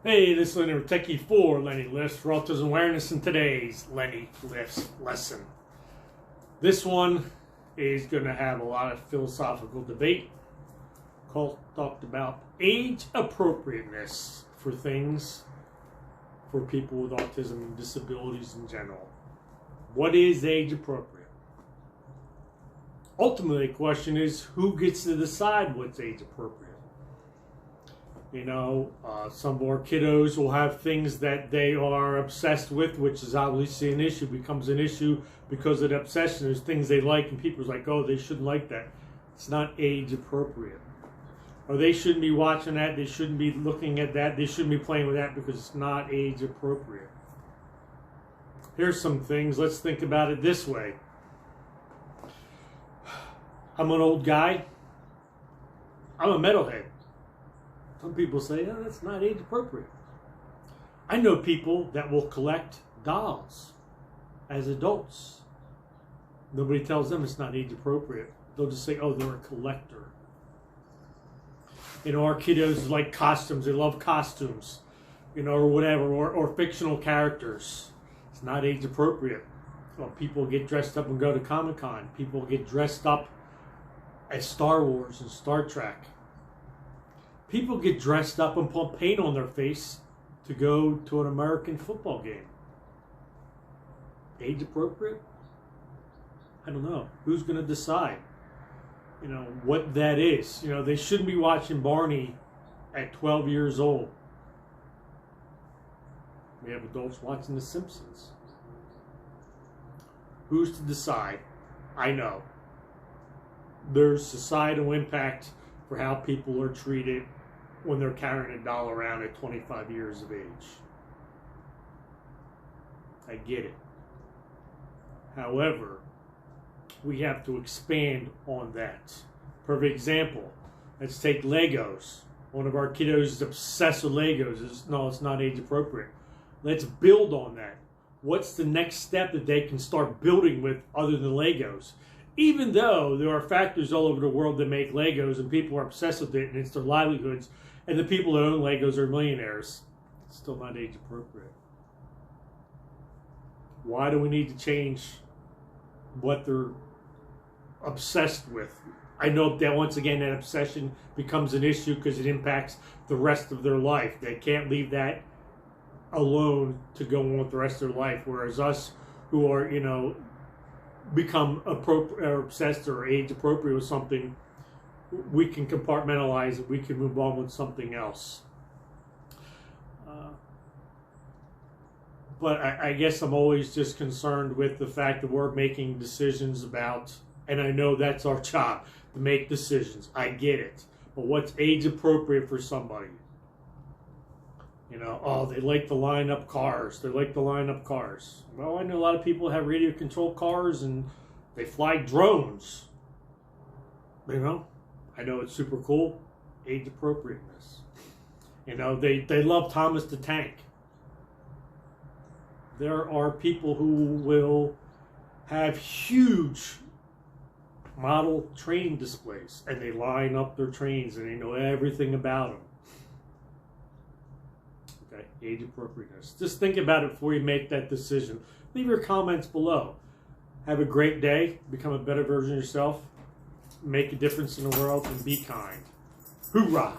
Hey, this is Lenny Techie for LennyLifts for Autism Awareness in today's LennyLifts lesson. This one is going to have a lot of philosophical debate. Talked about age appropriateness for things for people with autism and disabilities in general. What is age appropriate? Ultimately, the question is who gets to decide what's age appropriate? You know, some of our kiddos will have things that they are obsessed with, which is obviously an issue, becomes an issue because of the obsession. There's things they like and people's like, oh, they shouldn't like that. It's not age appropriate. Or they shouldn't be watching that, they shouldn't be looking at that, they shouldn't be playing with that because it's not age appropriate. Here's some things, let's think about it this way. I'm an old guy. I'm a metalhead. Some people say, oh, that's not age appropriate. I know people that will collect dolls as adults. Nobody tells them it's not age appropriate. They'll just say, oh, they're a collector. You know, our kiddos like costumes. They love costumes, you know, or whatever, or fictional characters. It's not age appropriate. Well, people get dressed up and go to Comic-Con. People get dressed up as Star Wars and Star Trek. People get dressed up and put paint on their face to go to an American football game. Age appropriate? I don't know. Who's going to decide, you know, what that is? You know, they shouldn't be watching Barney at 12 years old. We have adults watching The Simpsons. Who's to decide? I know. There's societal impact for how people are treated when they're carrying a doll around at 25 years of age. I get it. However, we have to expand on that. Perfect example. Let's take Legos. One of our kiddos is obsessed with Legos. No, it's not age appropriate. Let's build on that. What's the next step that they can start building with other than Legos? Even though there are factories all over the world that make Legos and people are obsessed with it and it's their livelihoods, and the people that own Legos are millionaires, it's still not age appropriate. Why do we need to change what they're obsessed with? I know that once again that obsession becomes an issue because it impacts the rest of their life. They can't leave that alone to go on with the rest of their life. Whereas us who are, you know, become appropriate or obsessed or age appropriate with something, we can compartmentalize it. We can move on with something else. But I guess I'm always just concerned with the fact that we're making decisions about, and I know that's our job, to make decisions. I get it. But what's age appropriate for somebody? You know, oh, they like to line up cars. They like to line up cars. Well, I know a lot of people have radio-controlled cars and they fly drones. You know, I know it's super cool. Age appropriateness. You know, they love Thomas the Tank. There are people who will have huge model train displays and they line up their trains and they know everything about them. Okay, age appropriateness. Just think about it before you make that decision. Leave your comments below. Have a great day. Become a better version of yourself. Make a difference in the world and be kind. Hoorah!